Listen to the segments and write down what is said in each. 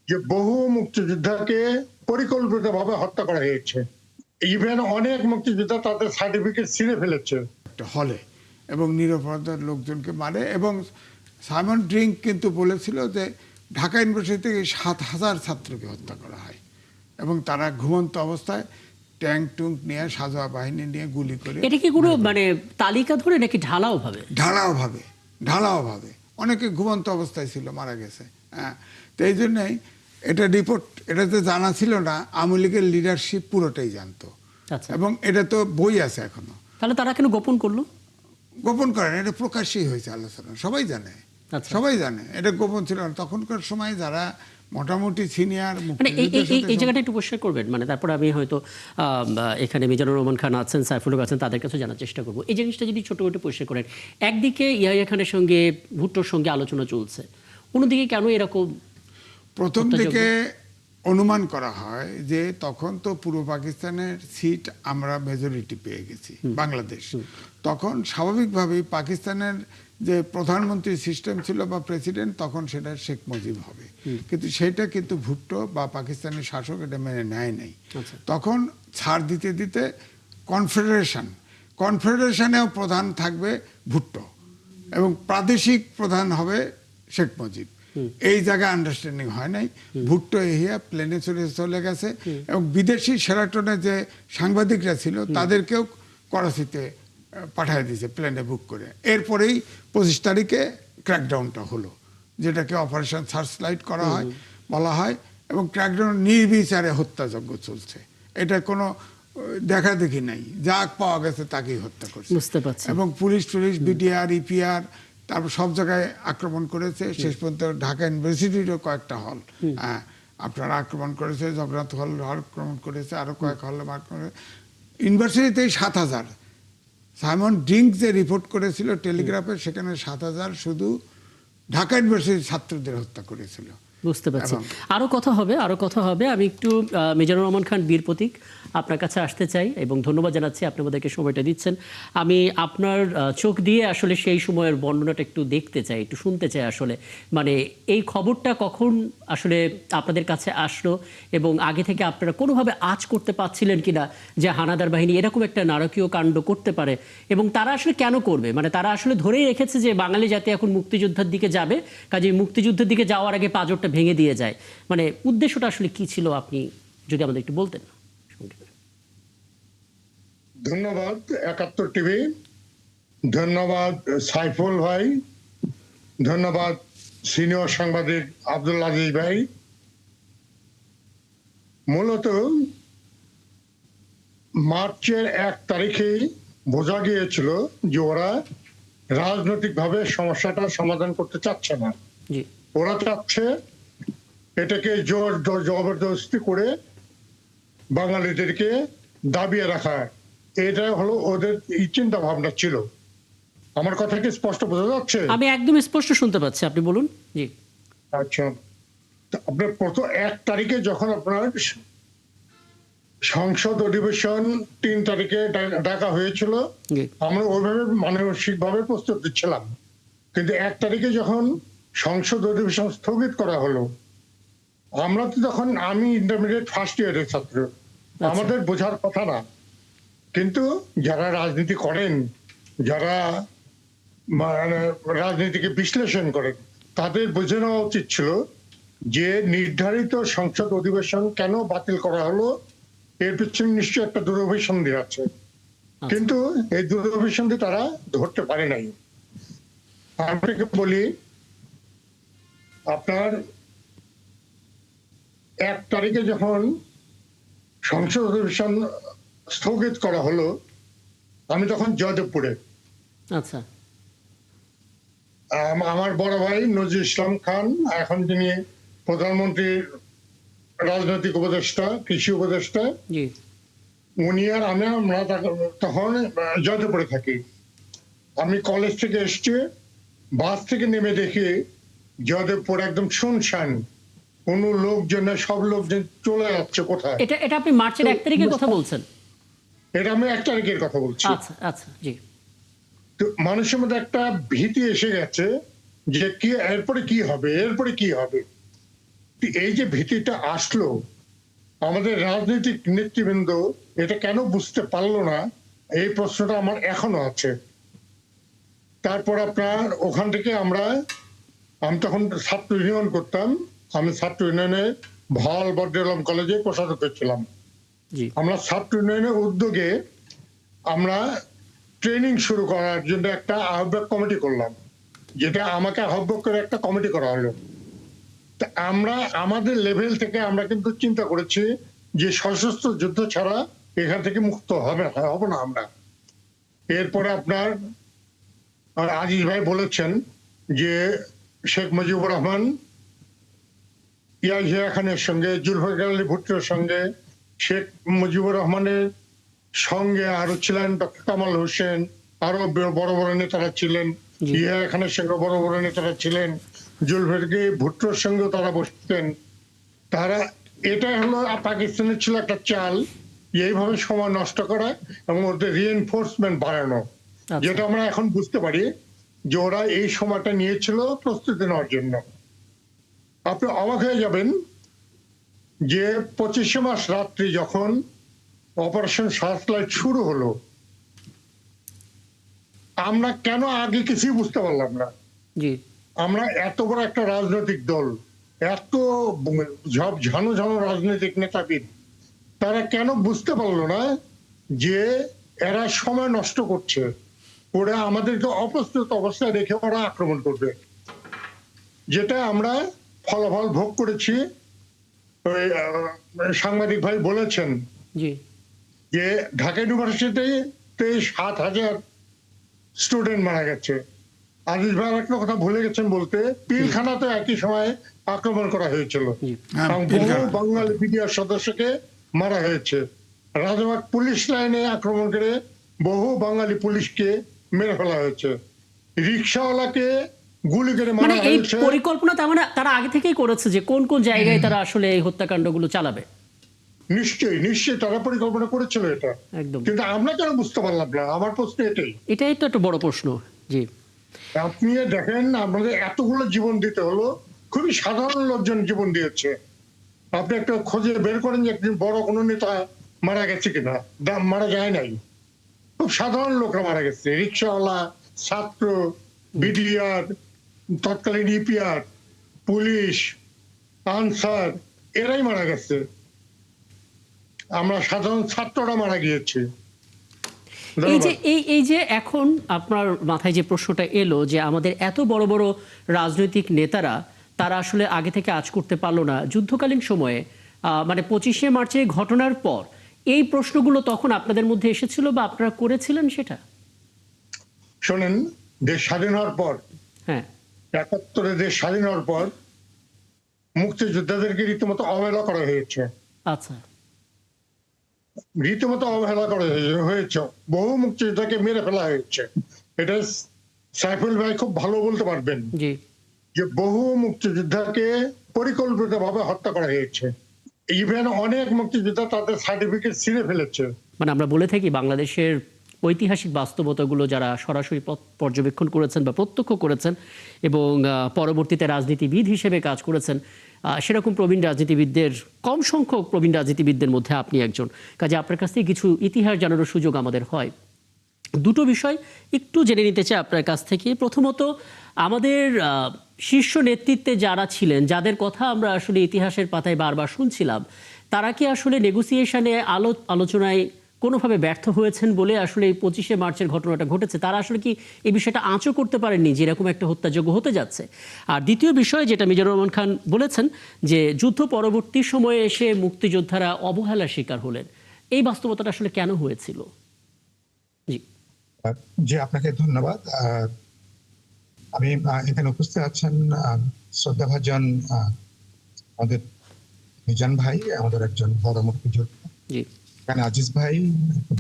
যে বহু মুক্তিযোদ্ধাকে পরিকল্পিতভাবে হত্যা করা হয়েছে। ইভেন অনেক মুক্তিযোদ্ধা তাদের সার্টিফিকেট ছিঁড়ে ফেলেছে একটা হলে এবং নিরাপত্তার লোকজনকে মারে। এবং সাইমন ড্রিঙ্ক কিন্তু বলেছিল যে ঢাকা ইউনিভার্সিটি থেকে 7,000 ছাত্রকে হত্যা করা হয় এবং তারা ঘুমন্ত অবস্থায় ট্যাঙ্ক টুঙ্ক নিয়ে সাজোয়া বাহিনী নিয়ে গুলি করে। এটা কি কোনো মানে তালিকা ধরে নাকি ঢালাও ভাবে? ঢালাও ভাবে অনেকে ঘুমন্ত অবস্থায় ছিল, মারা গেছে। হ্যাঁ, তো এই জন্যই এটা রিপোর্ট, এটাতে জানা ছিল না, আওয়ামী লীগের লিডারশিপ পুরোটাই জানতো। আচ্ছা। এবং এটা তো বই আছে এখনো। তাহলে তারা কেন গোপন করলো? গোপন করেন, এটা প্রকাশ্যই হয়েছে আলোচনা, সবাই জানে। আচ্ছা। সবাই জানে এটা গোপন ছিল না। তখনকার সময় যারা মোটামুটি সিনিয়র মানে এই জায়গাটা একটু পরিষ্কার করবেন, মানে তারপর আমি হয়তো এখানে মিজানুর রহমান খান আছেন, সাইফুল হক আছেন, তাদের কাছে জানার চেষ্টা করবো এই জিনিসটা যদি ছোট করে পরিষ্কার করেন। একদিকে ইয়াহিয়া খানের সঙ্গে ভুট্টোর সঙ্গে আলোচনা চলছে, অন্যদিকে কেন এরকম? প্রথম দিকে অনুমান করা হয় যে তখন তো পূর্ব পাকিস্তানের সিট আমরা মেজরিটি পেয়ে গেছি বাংলাদেশ। তখন স্বাভাবিকভাবেই পাকিস্তানের যে প্রধানমন্ত্রী সিস্টেম ছিল বা প্রেসিডেন্ট, তখন সেটা শেখ মুজিব হবে। কিন্তু সেটা কিন্তু ভুট্টো বা পাকিস্তানের শাসক এটা মেনে নেয় নাই। তখন ছাড় দিতে দিতে কনফেডারেশনেও প্রধান থাকবে ভুট্টো এবং প্রাদেশিক প্রধান হবে শেখ মুজিব। এই জায়গায় আন্ডারস্ট্যান্ডিং হয় নাই। ভুট্টো এহিয়া প্লেনে চলে গেছে এবং বিদেশি সেরাটনে যে সাংবাদিকরা ছিল তাদেরকেও করাচিতে পাঠিয়ে দিয়েছে প্লেনে বুক করে। এরপরেই 25 তারিখে ক্র্যাকডাউনটা হলো, যেটাকে অপারেশন সার্চলাইট করা হয় বলা হয়। এবং ক্র্যাকডাউন নির্বিচারে হত্যাযজ্ঞ চলছে, এটা কোনো দেখা দেখি নাই, যা পাওয়া গেছে তাকেই হত্যা করছে। বুঝতে পারছি। এবং পুলিশ বিডিআর ইপিআর তারপর সব জায়গায় আক্রমণ করেছে। শেষ পর্যন্ত ঢাকা ইউনিভার্সিটিরও কয়েকটা হল আপনারা আক্রমণ করেছে, জগন্নাথ হল আক্রমণ করেছে, আরো কয়েক হল আক্রমণ করেছে। ইউনিভার্সিটিতেই 7,000 সাইমন ড্রিঙ্ক যে রিপোর্ট করেছিল টেলিগ্রাফে, সেখানে 7,000 শুধু ঢাকা ইউনিভার্সিটির ছাত্রদের হত্যা করেছিল। বুঝতে পারছি। আরো কথা হবে। আমি একটু মিজানুর রহমান খান বীর প্রতীক আপনার কাছে আসতে চাই এবং ধন্যবাদ জানাচ্ছি আপনি আমাদেরকে সময়টা দিচ্ছেন। আমি আপনার চোখ দিয়ে আসলে সেই সময়ের বর্ণনাটা একটু দেখতে চাই, একটু শুনতে চাই। আসলে মানে এই খবরটা কখন আসলে আপনাদের কাছে আসলো এবং আগে থেকে আপনারা কোনোভাবে আঁচ করতে পারছিলেন কিনা যে হানাদার বাহিনী এরকম একটা নারকীয় কাণ্ড করতে পারে, এবং তারা আসলে কেন করবে? মানে তারা আসলে ধরেই রেখেছে যে বাঙালি জাতি এখন মুক্তিযুদ্ধের দিকে যাবে, কাজেই মুক্তিযুদ্ধের দিকে যাওয়ার আগে পাঁজরটা ভেঙে দিয়ে যায়। মানে উদ্দেশ্যটা আসলে কি ছিল, আপনি যদি আমাদের একটু বলতেন। ধন্যবাদ 71 টিভি, ধন্যবাদ সাইফুল ভাই, ধন্যবাদ সিনিয়র সাংবাদিক আব্দুল আজিজ ভাই। মূলত মার্চের 1 তারিখে বোঝা গিয়েছিল যে ওরা রাজনৈতিকভাবে সমস্যাটা সমাধান করতে চাচ্ছে না। ওরা চাচ্ছে এটাকে জোর জবরদস্তি করে বাঙালিদেরকে দাবিয়ে রাখা। এটা হলো ওদের চিন্তা ভাবনা ছিল। আমার কথা কি স্পষ্ট বোঝা যাচ্ছে? আমি একদম স্পষ্ট শুনতে পাচ্ছি, আপনি বলুন। জি আচ্ছা, আপনার প্রথম 1 তারিখে যখন আপনার সংসদ অধিবেশন 3 তারিখে ডাকা হয়েছিল, আমরা ওইভাবে মানসিকভাবে প্রস্তুত ছিলাম। কিন্তু 1 তারিখে যখন সংসদ অধিবেশন স্থগিত করা হলো, আমরা তো তখন, আমি ইন্টারমিডিয়েট ফার্স্ট ইয়ারের ছাত্র, আমাদের বোঝার কথা না। কিন্তু যারা রাজনীতি করেন, যারা রাজনীতিকে বিশ্লেষণ করেন, তাদের বুঝে নেওয়া উচিত ছিল যে নির্ধারিত সংসদ অধিবেশন কেন বাতিল করা হলো, এর পিছনে নিশ্চয়ই একটা দুরভিসন্ধি আছে। কিন্তু এই দুরভিসন্ধি তারা ধরতে পারে নাই। আপনাকে বলি, আপনার 1 তারিখে যখন সংসদ অধিবেশন স্থগিত করা হলো, আমি তখন জয়দেবপুরে। আচ্ছা। আমার বড় ভাই নজরুল ইসলাম খান, এখন তিনি প্রধানমন্ত্রীর রাজনৈতিক উপদেষ্টা, কৃষি উপদেষ্টা, উনি আর আমরা তখন জয়দেবপুরে থাকি। আমি কলেজ থেকে এসছি, বাস থেকে নেমে দেখি জয়দেবপুর একদম শুনশান, কোন লোকজন, সব লোকজন চলে যাচ্ছে কোথায়। এটা আপনি মার্চের 1 তারিখের কথা বলছেন? এটা আমি 1 তারিখের কথা বলছি। আচ্ছা আচ্ছা, জি। তো মানুষের মধ্যে একটা ভীতি এসে গেছে যে কি এরপরে কি হবে, এরপরে কি হবে। এই যে ভীতিটা আসলো, আমাদের রাজনৈতিক নেতৃবৃন্দ এটা কেন বুঝতে পারলো না, এই প্রশ্নটা আমার এখনো আছে। তারপর আপনার ওখান থেকে আমি তখন ছাত্র ইউনিয়ন করতাম, আমি ছাত্র ইউনিয়নে ভাল বদ্রলম কলেজে কোষাধ্যক্ষ ছিলাম। আমরা ছাত্র ইউনিয়নের উদ্যোগে আমরা ট্রেনিং শুরু করার জন্য একটা আহ্বায়ক কমিটি করলাম, যেটা আমাকে আহ্বায়ক করে একটা কমিটি করা হলো। আমরা আমাদের লেভেল থেকে আমরা কিন্তু চিন্তা করেছি যে সশস্ত্র যুদ্ধ ছাড়া এখান থেকে মুক্ত হব না আমরা। এরপরে আপনার আজিজ ভাই বলেছেন যে শেখ মুজিবুর রহমান ইয়াহিয়া খানের সঙ্গে, জুলফিকার আলী ভুট্টোর সঙ্গে, শেখ মুজিবুর রহমানের সঙ্গে আরো ছিলেন ডক্টর কামাল হোসেন, আরো বড় বড় নেতারা ছিলেন, ইয়াহিয়া খানের সঙ্গে বড় বড় নেতারা ছিলেন, জুলফিকার ভুট্টোর সঙ্গেও তারা বসতেন। তারা এটা হলো পাকিস্তানের ছিল একটা চাল, এইভাবে সময় নষ্ট করা এবং ওদের রিএনফোর্সমেন্ট বাড়ানো, যেটা আমরা এখন বুঝতে পারি যে ওরা এই সময়টা নিয়েছিল প্রস্তুতি নেওয়ার জন্য। আপনি অবাক হয়ে যাবেন যে 25শে মার্চ রাত্রি যখন অপারেশন সার্চলাইট শুরু হলো, আমরা কেন আগে কিছুই বুঝতে পারলাম না। আমরা এত বড় একটা রাজনৈতিক দল, এত ঝানো ঝানো রাজনৈতিক নেতাবিদ, তারা কেন বুঝতে পারলো না যে এরা সময় নষ্ট করছে, ওরা আমাদেরকে অপ্রস্তুত অবস্থায় রেখে ওরা আক্রমণ করবে। যেটা আমরা ফলাফল ভোগ করেছি। সাংবাদিক ভাই বলেছেন যে ঢাকা ইউনিভার্সিটিতে 7,000 স্টুডেন্ট মারা গেছে। আজিজ ভাই একটা কথা ভুলে গেছেন বলতে, পিলখানাতে একই সময় আক্রমণ করা হয়েছিল, বহু বাঙালি বিডিআর সদস্যকে মারা হয়েছে। রাজাবাগ পুলিশ লাইনে আক্রমণ করে বহু বাঙালি পুলিশকে মেরে ফেলা হয়েছে। রিক্সাওয়ালাকে গুলি করে মারা হয়েছে। এই পরিকল্পনা তারা আগে থেকেই করেছে যে কোন কোন জায়গায় তারা আসলে এই হত্যাকাণ্ডগুলো চালাবে। নিশ্চয়ই তারা পরিকল্পনা করেছিল এটা, কিন্তু আমরা কেন বুঝতে পারলাম না? আমার প্রশ্ন এটাই তো একটা বড় প্রশ্ন। জি, আপনি দেখেন আমাদের এতগুলো জীবন দিতে হলো, খুবই সাধারণ লোকজন জীবন দিয়েছে। আপনি একটা খোঁজে বের করেন যে একদিন বড় কোনো নেতা মারা গেছে কিনা, মারা যায় নাই। খুব সাধারণ লোকরা মারা গেছে, রিক্সাওয়ালা, ছাত্র, বিডিআর, তৎকালীন ইপিআর, পুলিশ, আনসার, এরাই মারা গেছে। আমরা সাধারণ ছাত্ররা মারা গিয়েছি। এই যে এখন আপনার মাথায় যে প্রশ্নটা এলো যে আমাদের এত বড় বড় রাজনৈতিক নেতারা তারা আসলে আগে থেকে আজ করতে পারলো না যুদ্ধকালীন সময়ে, মানে 25শে মার্চের ঘটনার পর এই প্রশ্নগুলো তখন আপনাদের মধ্যে এসেছিল বা আপনারা করেছিলেন সেটা? শোনেন, দেশ স্বাধীন হওয়ার পর, 71-এ দেশ স্বাধীন হওয়ার পর মুক্তিযোদ্ধাদেরকে রীতিমতো অবহেলা করা হয়েছে। আচ্ছা, রীতিমতো অবহেলা করা হয়েছে, বহু মুক্তিযোদ্ধাকে মেরে ফেলা হয়েছে। এটা সাইফুল ভাই খুব ভালো বলতে পারবেন যে বহু মুক্তিযোদ্ধাকে পরিকল্পিতভাবে হত্যা করা হয়েছে। ইভেন অনেক মুক্তিযোদ্ধা তাদের সার্টিফিকেট ছিঁড়ে ফেলেছে। মানে আমরা বলে থাকি বাংলাদেশের ঐতিহাসিক বাস্তবতাগুলো যারা সরাসরি পর্যবেক্ষণ করেছেন বা প্রত্যক্ষ করেছেন এবং পরবর্তীতে রাজনীতিবিদ হিসেবে কাজ করেছেন, সেরকম প্রবীণ রাজনীতিবিদদের, কম সংখ্যক প্রবীণ রাজনীতিবিদদের মধ্যে আপনি একজন। কাজে আপনার কাছ থেকে কিছু ইতিহাস জানানোর সুযোগ আমাদের হয়। দুটো বিষয় একটু জেনে নিতে চাই আপনার কাছ থেকে। প্রথমত, আমাদের শীর্ষ নেতৃত্বে যারা ছিলেন, যাদের কথা আমরা আসলে ইতিহাসের পাতায় বারবার শুনছিলাম, তারা কি আসলে নেগোসিয়েশনে আলোচনায় কোনোভাবে ব্যর্থ হয়েছেন বলে আসলে এই 25শে মার্চের ঘটনাটা ঘটেছে? তারা আসলে কি এই বিষয়টা আঁচও করতে পারেননি যে এরকম একটা হত্যাযজ্ঞ হতে যাচ্ছে? আর দ্বিতীয় বিষয় যেটা মিজানুর রহমান খান বলেছেন যে যুদ্ধ পরবর্তী সময়ে এসে মুক্তিযোদ্ধারা অবহেলার শিকার হলেন, এই বাস্তবতাটা আসলে কেন হয়েছিল? জি, আপনাকে ধন্যবাদ। আমি এখানে উপস্থিত আছেন শ্রদ্ধাভাজন আমাদের মিজান ভাই, আমাদের একজন বড় মুক্তিযোদ্ধা। এখানে আজিজ ভাই,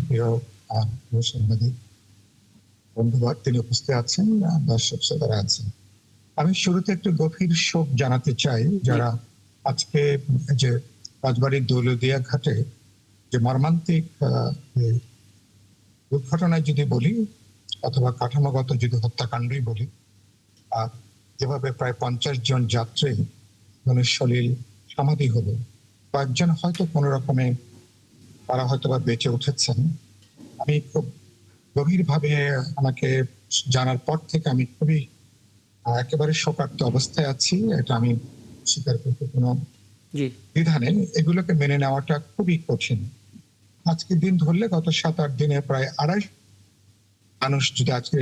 প্রিয় সাংবাদিক বন্ধুবর, তিনি উপস্থিত আছেন, দর্শক শ্রোতারা আছেন। আমি শুরুতে একটু গভীর শোক জানাতে চাই যারা আজকে যে রাজবাড়ির দৌলদিয়া ঘাটে যে মর্মান্তিক দুর্ঘটনায় যদি বলি অথবা কাঠামোগত যদি হত্যাকাণ্ডই বলি, যেভাবে প্রায় 50 জন যাত্রী ধনুষ সলিল সমাধি হলো, কয়েকজন হয়তো কোনো রকমে তারা হয়তো বা বেঁচে উঠেছেন। আমি খুব গভীরভাবে আমাকে জানার পর থেকে আমি খুবই একেবারে শোকার্ত অবস্থায় আছি। এটা আমি স্বীকার করতে কোনো দ্বিধা নেই। এগুলোকে মেনে নেওয়াটা খুবই কঠিন। আজকে দিন ধরলে গত 7-8 দিনে প্রায় 250 মানুষ যদি আজকে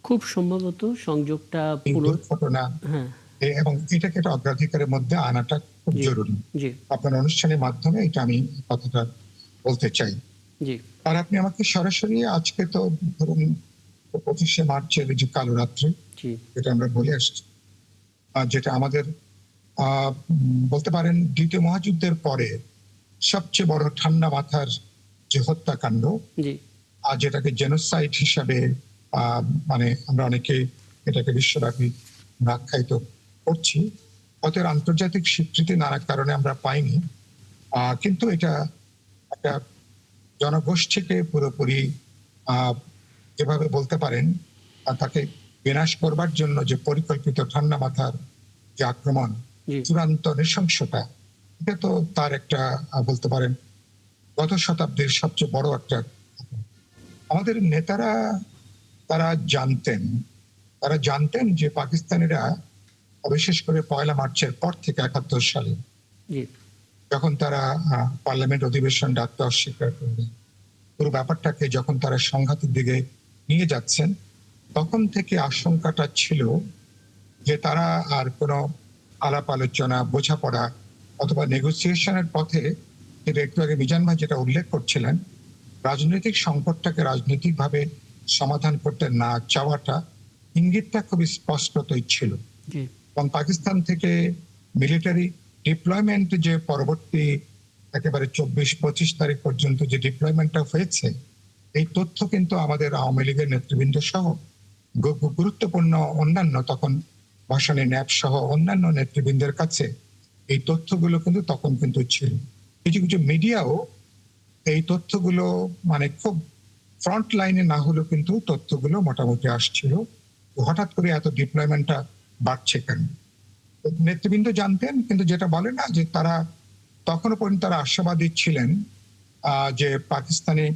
খুব সম্ভবত সংযোগটা ঘটনা, হ্যাঁ, এবং এটাকে একটা অগ্রাধিকারের মধ্যে আনাটা খুব জরুরি। আপনার অনুষ্ঠানের মাধ্যমে এটা আমি কথাটা বলতে চাই। আর আপনি আমাকে সরাসরি আজকে তো ধরুন 25শে মার্চের যে কালো রাত্রি, যেটা আমরা বলে আসছি, যেটা আমাদের বলতে পারেন দ্বিতীয় মহাযুদ্ধের পরে সবচেয়ে বড় ঠান্ডা মাথার যে হত্যাকাণ্ড, আর যেটাকে জেনোসাইড হিসাবে মানে আমরা অনেকে এটাকে বিশ্বব্যাপী আখ্যায়িত করছি। হয়তো আন্তর্জাতিক স্বীকৃতি নানা কারণে আমরা পাইনি, কিন্তু এটা একটা জনগোষ্ঠীকে পুরোপুরি যেভাবে বলতে পারেন তাকে বিনাশ করবার জন্য যে পরিকল্পিত ঠান্ডা মাথার যে আক্রমণ, চূড়ান্ত নৃশংসতা, এটা তো তার একটা বলতে পারেন গত শতাব্দীর সবচেয়ে বড় একটা। আমাদের নেতারা তারা জানতেন যে পাকিস্তানিরা বিশেষ করে 1 মার্চের পর থেকে 71 সালে যখন তারা পার্লামেন্ট অধিবেশন ডাকতে অস্বীকার করলেন, পুরো ব্যাপারটাকে যখন তারা সংঘাতের দিকে নিয়ে যাচ্ছেন, তখন থেকে আশঙ্কাটা ছিল যে তারা আর কোনো আলাপ আলোচনা, বোঝাপড়া অথবা নেগোসিয়েশনের পথে, যেটা একটু আগে মিজান ভাই যেটা উল্লেখ করছিলেন, রাজনৈতিক সংকটটাকে রাজনৈতিকভাবে সমাধান করতে না চাওয়াটা ইঙ্গিতটা খুবই স্পষ্টতই ছিল। এবং পাকিস্তান থেকে মিলিটারি ডিপ্লয়মেন্ট যে পরবর্তী একেবারে 24-25 তারিখ পর্যন্ত যে ডিপ্লয়মেন্টটা হয়েছে, এই তথ্য কিন্তু আমাদের আওয়ামী লীগের নেতৃবৃন্দ সহ গুরুত্বপূর্ণ অন্যান্য তখন ভাসানী ন্যাপ সহ অন্যান্য নেতৃবৃন্দের কাছে এই তথ্যগুলো কিন্তু তখন কিন্তু ছিল। কিছু কিছু মিডিয়াও এই তথ্যগুলো মানে খুব ফ্রন্ট লাইনে না হলেও কিন্তু তথ্যগুলো মোটামুটি আসছিল। হঠাৎ করে এত ডিপ্লয়মেন্টটা বাড়ছে কেন? নেতৃবৃন্দ জানতেন, কিন্তু যেটা বলে না যে তারা তখনও পর্যন্ত তারা আশাবাদী ছিলেন যে পাকিস্তানি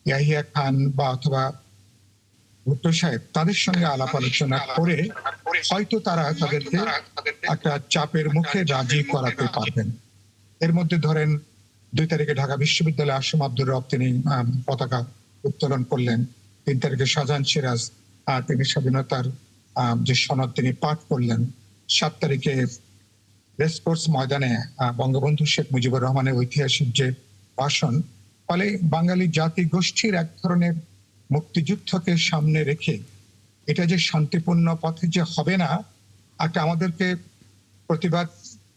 ইয়াহিয়া খান বা অথবা ভুট্টো সাহেব তাদের সঙ্গে আলাপ আলোচনা করে হয়তো তারা তাদেরকে একটা চাপের মুখে রাজি করাতে পারবেন। এর মধ্যে ধরেন 2 তারিখে ঢাকা বিশ্ববিদ্যালয়ে আসম আব্দুর রব তিনি পতাকা উত্তোলন করলেন। 3 তারিখে শাহজাহান সিরাজ তিনি স্বাধীনতার যে সনদ তিনি পাঠ করলেন। 7 তারিখে রেসকোর্স ময়দানে বঙ্গবন্ধু শেখ মুজিবুর রহমানের ঐতিহাসিক যে ভাষণ, ফলে বাঙালি জাতি গোষ্ঠীর এক ধরনের মুক্তিযুদ্ধকে সামনে রেখে এটা যে শান্তিপূর্ণ পথে যে হবে না, একটা আমাদেরকে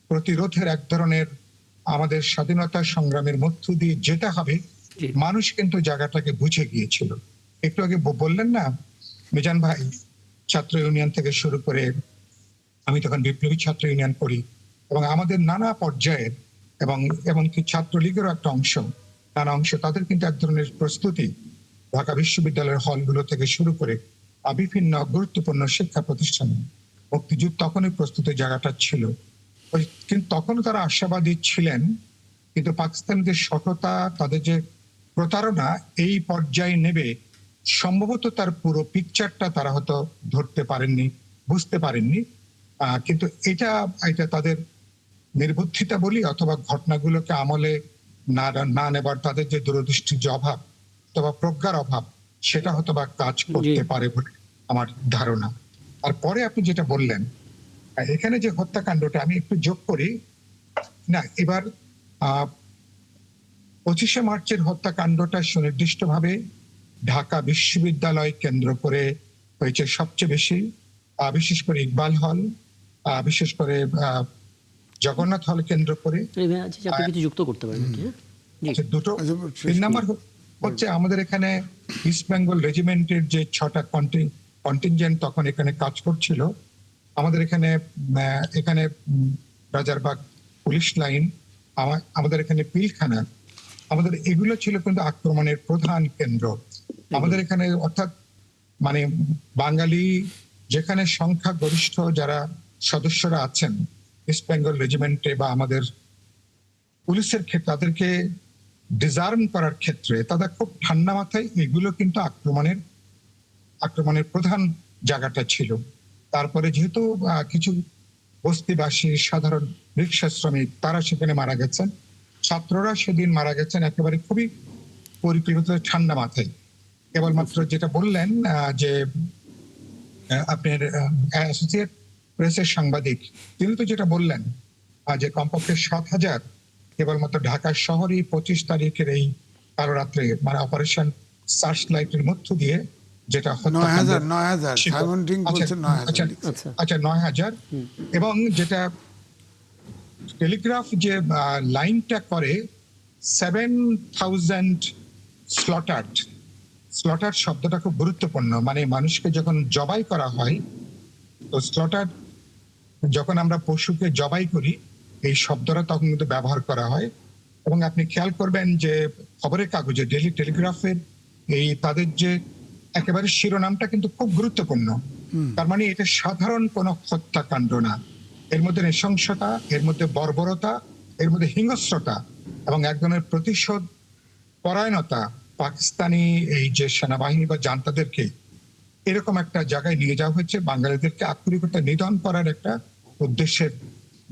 প্রতিরোধের এক ধরনের আমাদের স্বাধীনতা সংগ্রামের মধ্য দিয়ে যেতে হবে, মানুষ কিন্তু জায়গাটাকে বুঝে গিয়েছিল। একটু আগে বললেন না মিজান ভাই, ছাত্র ইউনিয়ন থেকে শুরু করে, আমি তখন বিপ্লবী ছাত্র ইউনিয়ন করি, এবং আমাদের নানা পর্যায়ের এবং এমনকি ছাত্রলীগেরও একটা অংশ, নানা অংশ তাদের কিন্তু এক ধরনের প্রস্তুতি ঢাকা বিশ্ববিদ্যালয়ের হলগুলো থেকে শুরু করে বিভিন্ন গুরুত্বপূর্ণ শিক্ষা প্রতিষ্ঠানে মুক্তিযুদ্ধ তখনই প্রস্তুতির জায়গাটা ছিল। কিন্তু তখনও তারা আশাবাদী ছিলেন, কিন্তু পাকিস্তানিদের সততা, তাদের যে প্রতারণা এই পর্যায়ে নেবে, সম্ভবত তার পুরো পিকচারটা তারা হয়তো ধরতে পারেননি, বুঝতে পারেননি। কিন্তু এটা তাদের নির্বুদ্ধিতা বলি অথবা ঘটনাগুলোকে আমলে না নেবার তাদের যে দূরদৃষ্টির যে অভাব অথবা প্রজ্ঞার অভাব, সেটা হয়তো বা কাজ করতে পারে বলে আমার ধারণা। আর পরে আপনি যেটা বললেন, এখানে যে হত্যাকাণ্ডটা আমি একটু যোগ করি না, এবার 25শে মার্চের হত্যাকাণ্ডটা সুনির্দিষ্টভাবে ঢাকা বিশ্ববিদ্যালয় কেন্দ্র করে হয়েছে সবচেয়ে বেশি, বিশেষ করে ইকবাল হল, বিশেষ করে জগন্নাথ হল কেন্দ্র করে। যুক্ত করতে পারেন দুটো। 3 নম্বর হচ্ছে আমাদের এখানে ইস্ট বেঙ্গল রেজিমেন্টের যে 6টা কন্টিনজেন্ট তখন এখানে কাজ করছিল। আমাদের এখানে রাজারবাগ পুলিশ লাইন, আমাদের এখানে পিলখানা, আমাদের এগুলো ছিল কিন্তু আক্রমণের প্রধান কেন্দ্র আমাদের এখানে। অর্থাৎ মানে বাঙালি যেখানে সংখ্যাগরিষ্ঠ যারা সদস্যরা আছেন ইস্ট বেঙ্গল রেজিমেন্টে বা আমাদের পুলিশের ক্ষেত্রে, তাদেরকে ডিজার্ম করার ক্ষেত্রে তাদের খুব ঠান্ডা মাথায় এগুলো কিন্তু আক্রমণের প্রধান জায়গাটা ছিল। তারপরে যেহেতু কিছু বস্তিবাসী সাধারণ রিক্সা শ্রমিক তারা সেখানে মারা গেছেন, ছাত্ররা সেদিন মারা গেছেন একেবারে খুবই পরিকল্পিত ঠান্ডা মাথায়। কেবলমাত্র যেটা বললেন যে আপনার অ্যাসোসিয়েট প্রেসের সাংবাদিক, তিনি তো যেটা বললেন যে কমপক্ষে 7,000 কেবলমাত্র ঢাকা শহরেই 25 তারিখের এই কালো রাত্রে মানে অপারেশন সার্চ লাইটের মধ্য দিয়ে যেটা 9,000 এবং যেটা টেলিগ্রাফ যে লাইনটা করে 7,000 স্লটার শব্দটা খুব গুরুত্বপূর্ণ। মানে মানুষকে যখন জবাই করা হয়, তো স্লটার যখন আমরা পশুকে জবাই করি এই শব্দটা তখন কিন্তু ব্যবহার করা হয়। এবং আপনি খেয়াল করবেন যে খবরের কাগজে ডেইলি টেলিগ্রাফের এই তাদের যে একেবারে শিরোনামটা কিন্তু খুব গুরুত্বপূর্ণ। তার মানে এটা সাধারণ কোনো হত্যাকাণ্ড না, এর মধ্যে নৃশংসতা, এর মধ্যে বর্বরতা, এর মধ্যে হিংস্রতা এবং এক ধরনের প্রতিশোধ পরায়ণতা পাকিস্তানি এই যে সেনাবাহিনী বা জান্তাদেরকে এরকম একটা জায়গায় নিয়ে যাওয়া হয়েছে বাঙালিদেরকে আক্ষরিকতা নিধন করার একটা উদ্দেশ্যের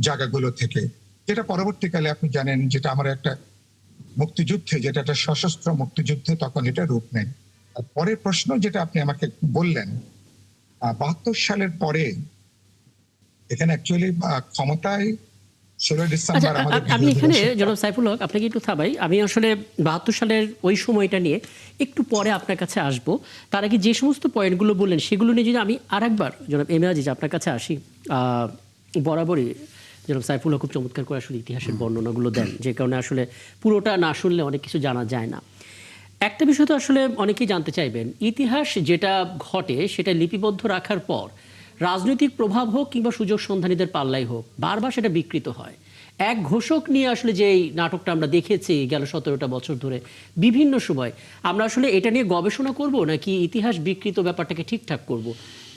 জায়গাগুলো থেকে, যেটা পরবর্তীকালে আপনি জানেন যেটা আমার একটা মুক্তিযুদ্ধে, যেটা একটা সশস্ত্র মুক্তিযুদ্ধে তখন এটা রূপ নেয়। আর পরের প্রশ্ন যেটা আপনি আমাকে বললেন 72 সালের পরে এখানে অ্যাকচুয়ালি ক্ষমতায় 16 ডিসেম্বর আমি এখানে জনাব সাইফুল হক আপনাকে একটু থামাই। আমি আসলে 72 সালের ওই সময়টা নিয়ে একটু পরে আপনার কাছে আসব। তার আগে যে সমস্ত পয়েন্টগুলো বললেন সেগুলো নিয়ে যদি আমি আরেকবার জনাব এম এ আজিজ আপনার কাছে আসি, বরাবরই জনাব সাইফুল হক খুব চমৎকার করে আসলে ইতিহাসের বর্ণনাগুলো দেন, যে কারণে আসলে পুরোটা না শুনলে অনেক কিছু জানা যায় না। একটা বিষয় তো আসলে অনেকেই জানতে চাইবেন, ইতিহাস যেটা ঘটে সেটা লিপিবদ্ধ রাখার পর রাজনৈতিক প্রভাব হোক কিংবা সুযোগ সন্ধানীদের পাল্লাই হোক, বারবার সেটা বিকৃত হয়। এক ঘোষক নিয়ে আসলে যে এই নাটকটা আমরা দেখেছি গেল 17টা বছর ধরে বিভিন্ন সময়, আমরা আসলে এটা নিয়ে গবেষণা করব নাকি ইতিহাস বিকৃত ব্যাপারটাকে ঠিকঠাক করব?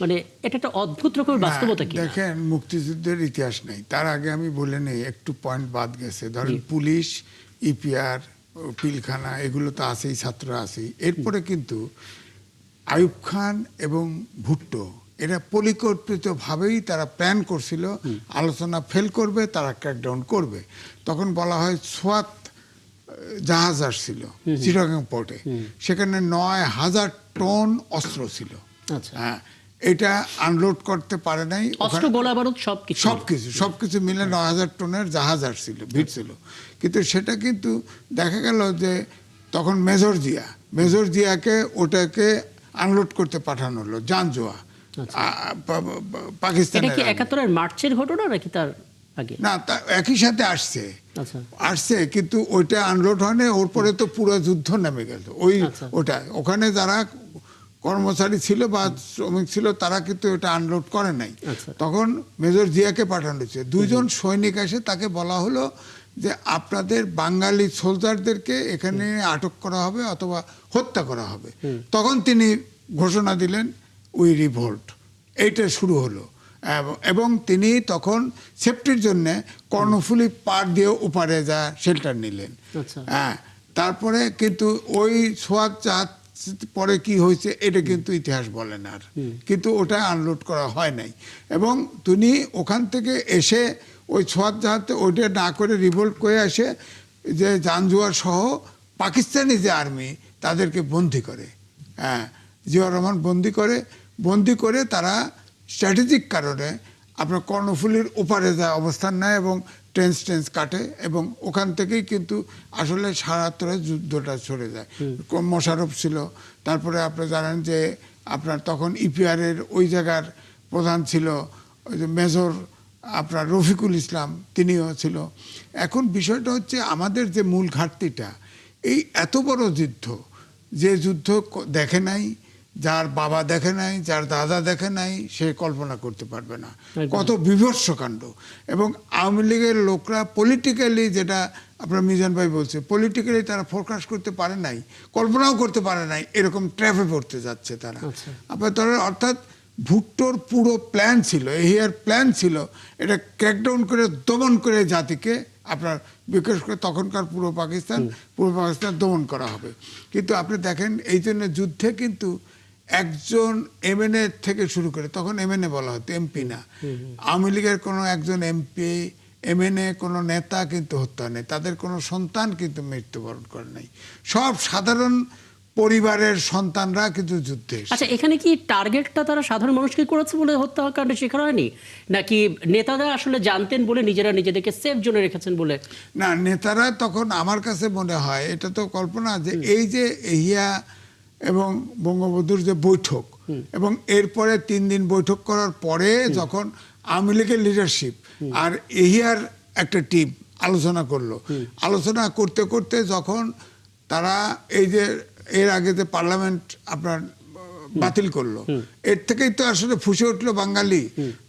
মানে এটা একটা অদ্ভুত রকমের বাস্তবতা। কি দেখেন, মুক্তিযুদ্ধের ইতিহাস নেই, তার আগে আমি বলে নেই একটু পয়েন্ট বাদ গেছে। ধরেন পুলিশ, ইপিআর, পিলখানা এগুলো তো আছেই, ছাত্ররা আছেই। এরপরে কিন্তু আইয়ুব খান এবং ভুট্টো এরা পরিকল্পিতভাবেই তারা প্ল্যান করছিল আলোচনা ফেল করবে, তারা ক্র্যাকডাউন করবে। তখন বলা হয় সোয়াত জাহাজ আসছিল চিটাগাং পোর্টে, সেখানে 9,000 টন অস্ত্র ছিল। হ্যাঁ, এটা আনলোড করতে পারে নাই, সবকিছু মিলে 9,000 টনের জাহাজ আসছিল, ভিড়ছিল। কিন্তু সেটা কিন্তু দেখা গেল যে তখন মেজর জিয়াকে ওটাকে আনলোড করতে পাঠানো হলো জানজোয়া পাকিস্তানের। কি 71 মার্চের ঘটনা নাকি তার আগে? না, একই সাথে আসছে কিন্তু ওইটা আনলোড হয়নি। ওর পরে তো পুরো যুদ্ধ নেমে গেল। ওখানে যারা কর্মচারী ছিল বা শ্রমিক ছিল তারা কিন্তু ওটা আনলোড করে নাই। তখন মেজর জিয়াকে পাঠানো হয়েছে। 2 জন সৈনিক এসে তাকে বলা হলো যে আপনাদের বাঙালি সোলজারদেরকে এখানে আটক করা হবে অথবা হত্যা করা হবে। তখন তিনি ঘোষণা দিলেন উই রিভোল্ট, এইটা শুরু হলো। এবং তিনি তখন সেফটির জন্য কর্ণফুলী পার দিয়ে ওপারে যা শেল্টার নিলেন। হ্যাঁ, তারপরে কিন্তু ওই সোয়াত জাহাজ পরে কি হয়েছে এটা কিন্তু ইতিহাস বলে না আর, কিন্তু ওটা আনলোড করা হয় নাই। এবং তিনি ওখান থেকে এসে ওই সোয়াত জাহাজে ওইটা না করে রিভোল্ট করে আসে যে জানজুয়ার সহ পাকিস্তানি যে আর্মি তাদেরকে বন্দি করে। হ্যাঁ, জিয়াউর রহমান বন্দি করে তারা স্ট্র্যাটেজিক কারণে আপনার কর্ণফুলীর ওপারে যায় অবস্থান নেয় এবং ট্রেন্স কাটে এবং ওখান থেকেই কিন্তু আসলে ৭৭ যুদ্ধটা সরে যায়। মোশাররফ ছিল, তারপরে আপনি জানেন যে আপনার তখন ইপিআরের ওই জায়গার প্রধান ছিল ওই যে মেজর আপনার রফিকুল ইসলাম, তিনিও ছিল। এখন বিষয়টা হচ্ছে আমাদের যে মূল ঘাটতিটা, এই এত বড় যুদ্ধ, যে যুদ্ধ দেখে নাই, যার বাবা দেখে নাই, যার দাদা দেখে নাই, সে কল্পনা করতে পারবে না কত বিভৎস কাণ্ড। এবং আওয়ামী লীগের লোকরা পলিটিক্যালি, যেটা আপনার মিজান ভাই বলছে, পলিটিক্যালি তারা ফোরকাস্ট করতে পারে নাই, কল্পনাও করতে পারে নাই এরকম ট্র্যাপে পড়তে যাচ্ছে তারা। আপনার তারা অর্থাৎ ভুট্টোর পুরো প্ল্যান ছিল, এহিয়ার প্ল্যান ছিল এটা ক্র্যাকডাউন করে দমন করে জাতিকে আপনার, বিশেষ করে তখনকার পূর্ব পাকিস্তান দমন করা হবে। কিন্তু আপনি দেখেন এই জন্য যুদ্ধে কিন্তু একজন এমএনএ থেকে শুরু করে, তখন এমএনএ বলা হতো, এমপি না, আওয়ামী লীগের কোনো একজন এমপি এমএনএ কোনো নেতা কিন্তু হত্যা নেই, তাদের কোনো সন্তান কিন্তু মৃত্যুবরণ করে নাই, সব সাধারণ পরিবারের সন্তানরা কিন্তু যুদ্ধে। আচ্ছা, এখানে কি টার্গেটটা তারা সাধারণ মানুষকে করেছে বলে হত্যাকাণ্ড শেখানো হয়নি, নাকি নেতারা আসলে জানতেন বলে নিজেরা নিজেদেরকে সেফ জোনে রেখেছেন বলে? না, নেতারা তখন আমার কাছে মনে হয় এটা তো কল্পনা, যে এই যে এহিয়া এবং বঙ্গবন্ধুর যে বৈঠক, এবং এরপরে 3 দিন বৈঠক করার পরে যখন আওয়ামী লীগের লিডারশিপ আর এহিয়ার একটা টিম আলোচনা করলো, আলোচনা করতে করতে যখন তারা এই যে এর আগে যে পার্লামেন্ট আপনার বাতিল করলো, এর থেকেই তো আসলে ফুসে উঠলো বাঙালি।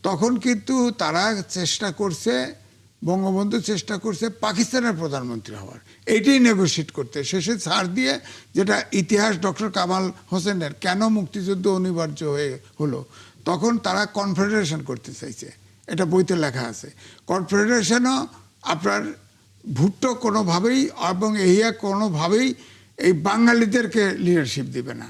তখন কিন্তু তারা চেষ্টা করছে, বঙ্গবন্ধু চেষ্টা করছে পাকিস্তানের প্রধানমন্ত্রী হওয়ার, এইটাই নেগোশিয়েট করতে, শেষে ছাড় দিয়ে, যেটা ইতিহাস ডক্টর কামাল হোসেনের কেন মুক্তিযুদ্ধ অনিবার্য হয়ে হলো, তখন তারা কনফেডারেশন করতে চাইছে, এটা বইতে লেখা আছে। কনফেডারেশনও আপনার ভুট্টো কোনোভাবেই এবং এহিয়া কোনোভাবেই এই বাঙালিদেরকে লিডারশিপ দিবে না।